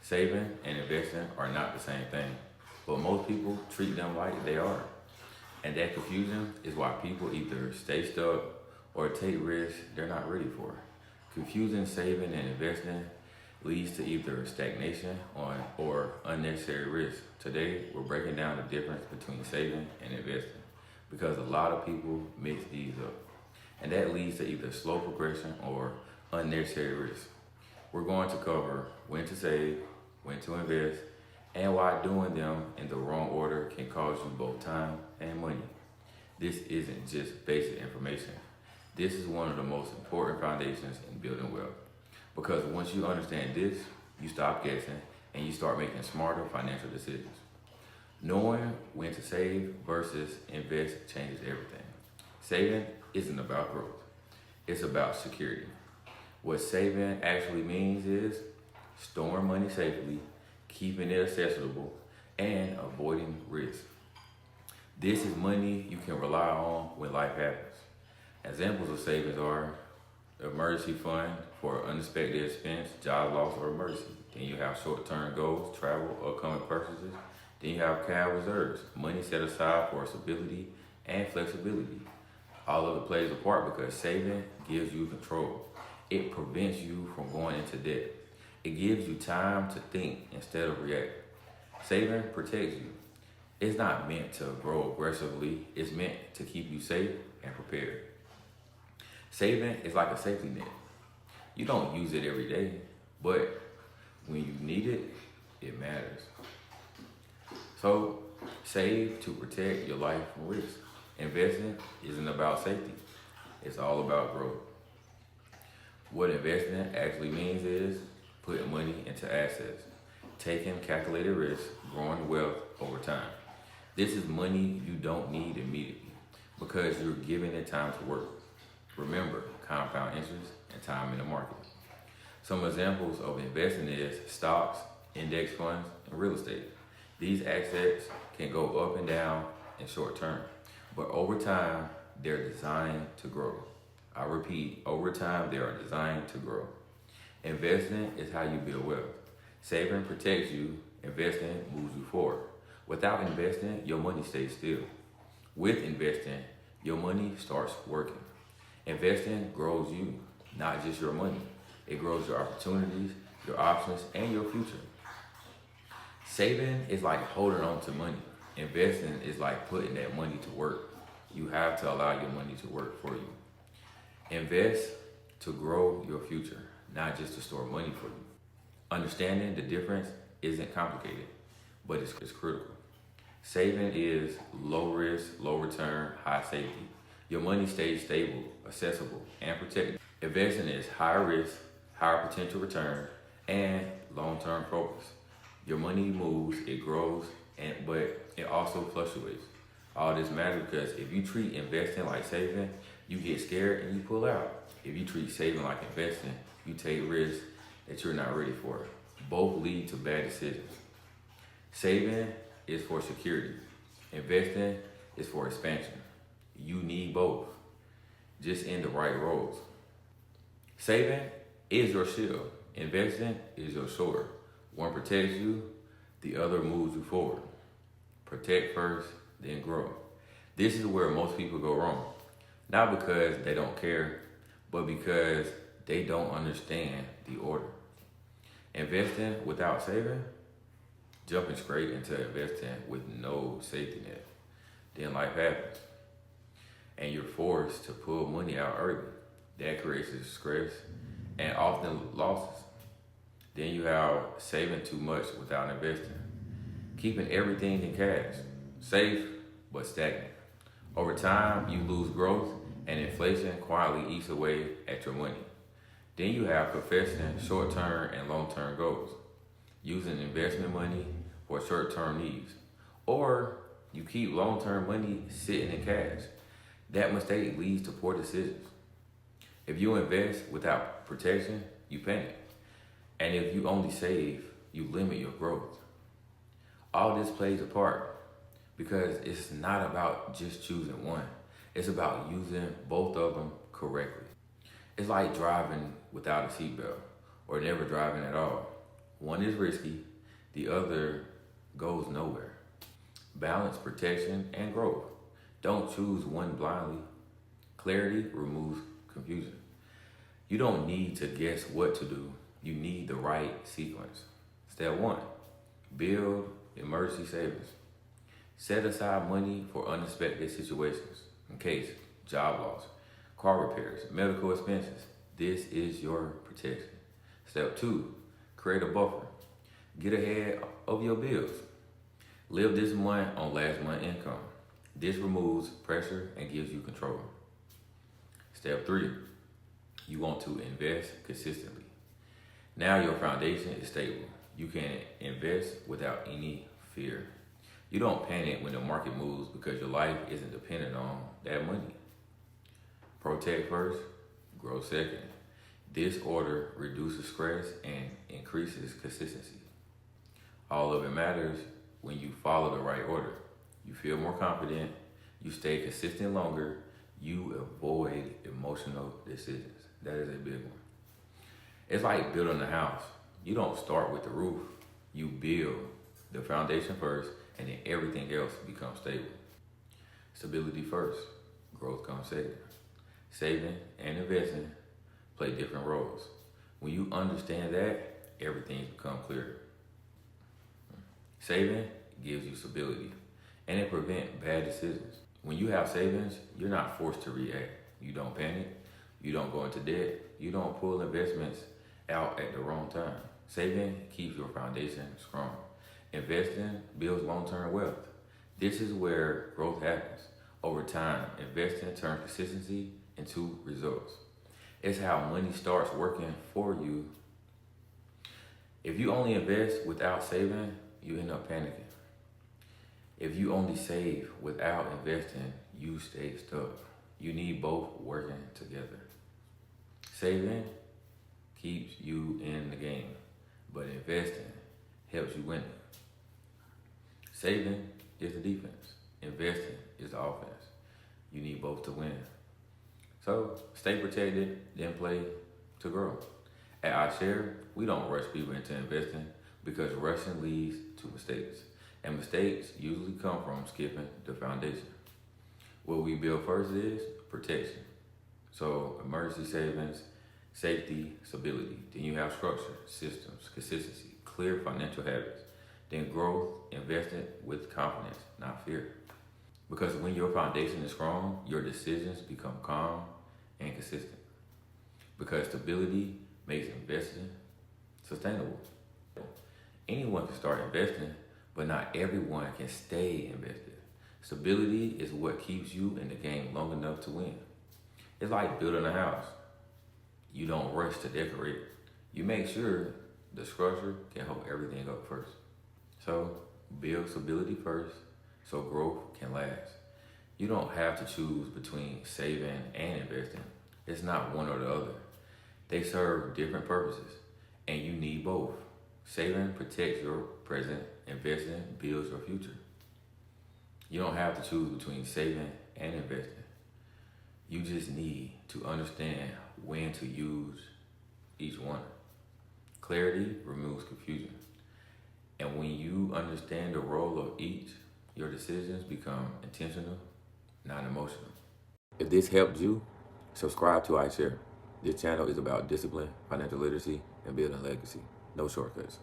Saving and investing are not the same thing, but most people treat them like they are. And that confusion is why people either stay stuck or take risks they're not ready for. Confusing saving and investing leads to either stagnation or unnecessary risk. Today, we're breaking down the difference between saving and investing because a lot of people mix these up. And that leads to either slow progression or unnecessary risk. We're going to cover when to save, when to invest, and why doing them in the wrong order can cause you both time and money. This isn't just basic information. This is one of the most important foundations in building wealth. Because once you understand this, you stop guessing and you start making smarter financial decisions. Knowing when to save versus invest changes everything. Saving isn't about growth. It's about security. What saving actually means is storing money safely, keeping it accessible, and avoiding risk. This is money you can rely on when life happens. Examples of savings are emergency fund for unexpected expense, job loss, or emergency. Then you have short-term goals, travel, upcoming purchases. Then you have cash reserves, money set aside for stability and flexibility. All of it plays a part because saving gives you control. It prevents you from going into debt. It gives you time to think instead of react. Saving protects you. It's not meant to grow aggressively. It's meant to keep you safe and prepared. Saving is like a safety net. You don't use it every day, but when you need it, it matters. So save to protect your life from risk. Investing isn't about safety. It's all about growth. What investing actually means is putting money into assets, taking calculated risks, growing wealth over time. This is money you don't need immediately because you're giving it time to work. Remember, compound interest and time in the market. Some examples of investing is stocks, index funds, and real estate. These assets can go up and down in short term, but over time, they're designed to grow. I repeat, over time, they are designed to grow. Investing is how you build wealth. Saving protects you, investing moves you forward. Without investing, your money stays still. With investing, your money starts working. Investing grows you, not just your money. It grows your opportunities, your options, and your future. Saving is like holding on to money. Investing is like putting that money to work. You have to allow your money to work for you. Invest to grow your future, not just to store money for you. Understanding the difference isn't complicated, but it's critical. Saving is low risk, low return, high safety. Your money stays stable, accessible, and protected. Investing is higher risk, higher potential return, and long-term focus. Your money moves, it grows, but it also fluctuates. All this matters because if you treat investing like saving, you get scared and you pull out. If you treat saving like investing, you take risks that you're not ready for. Both lead to bad decisions. Saving is for security. Investing is for expansion. You need both, just in the right roles. Saving is your shield. Investing is your sword. One protects you, the other moves you forward. Protect first, then grow. This is where most people go wrong. Not because they don't care, but because they don't understand the order. Investing without saving, jumping straight into investing with no safety net. Then life happens. And you're forced to pull money out early. That creates stress and often losses. Then you have saving too much without investing. Keeping everything in cash. Safe, but stagnant. Over time, you lose growth and inflation quietly eats away at your money. Then you have confessing short-term and long-term goals. Using investment money for short-term needs. Or you keep long-term money sitting in cash. That mistake leads to poor decisions. If you invest without protection, you panic. And if you only save, you limit your growth. All this plays a part because it's not about just choosing one. It's about using both of them correctly. It's like driving without a seatbelt or never driving at all. One is risky, the other goes nowhere. Balance protection and growth. Don't choose one blindly. Clarity removes confusion. You don't need to guess what to do. You need the right sequence. Step one, build emergency savings. Set aside money for unexpected situations, in case job loss, car repairs, medical expenses. This is your protection. Step two, create a buffer. Get ahead of your bills. Live this month on last month's income. This removes pressure and gives you control. Step three, you want to invest consistently. Now your foundation is stable. You can invest without any fear. You don't panic when the market moves because your life isn't dependent on that money. Protect first, grow second. This order reduces stress and increases consistency. All of it matters when you follow the right order. You feel more confident, you stay consistent longer, you avoid emotional decisions. That is a big one. It's like building a house. You don't start with the roof. You build the foundation first, and then everything else becomes stable. Stability first, growth comes second. Saving and investing play different roles. When you understand that, everything becomes clearer. Saving gives you stability, and it prevents bad decisions. When you have savings, you're not forced to react. You don't panic, you don't go into debt, you don't pull investments out at the wrong time. Saving keeps your foundation strong. Investing builds long-term wealth. This is where growth happens. Over time, investing turns consistency into results. It's how money starts working for you. If you only invest without saving, you end up panicking. If you only save without investing, you stay stuck. You need both working together. Saving keeps you in the game, but investing helps you win it. Saving is the defense. Investing is the offense. You need both to win. So stay protected, then play to grow. At iSHARE, we don't rush people into investing because rushing leads to mistakes. And mistakes usually come from skipping the foundation. What we build first is protection. So emergency savings, safety, stability. Then you have structure, systems, consistency, clear financial habits. Then growth, investing with confidence, not fear. Because when your foundation is strong, your decisions become calm and consistent. Because stability makes investing sustainable. Anyone can start investing, but not everyone can stay invested. Stability is what keeps you in the game long enough to win. It's like building a house. You don't rush to decorate. You make sure the structure can hold everything up first. So build stability first so growth can last. You don't have to choose between saving and investing. It's not one or the other. They serve different purposes, and you need both. Saving protects your present, investing builds your future. You don't have to choose between saving and investing. You just need to understand when to use each one. Clarity removes confusion. And when you understand the role of each, your decisions become intentional, not emotional. If this helped you, subscribe to iShare. This channel is about discipline, financial literacy, and building legacy. No shortcuts.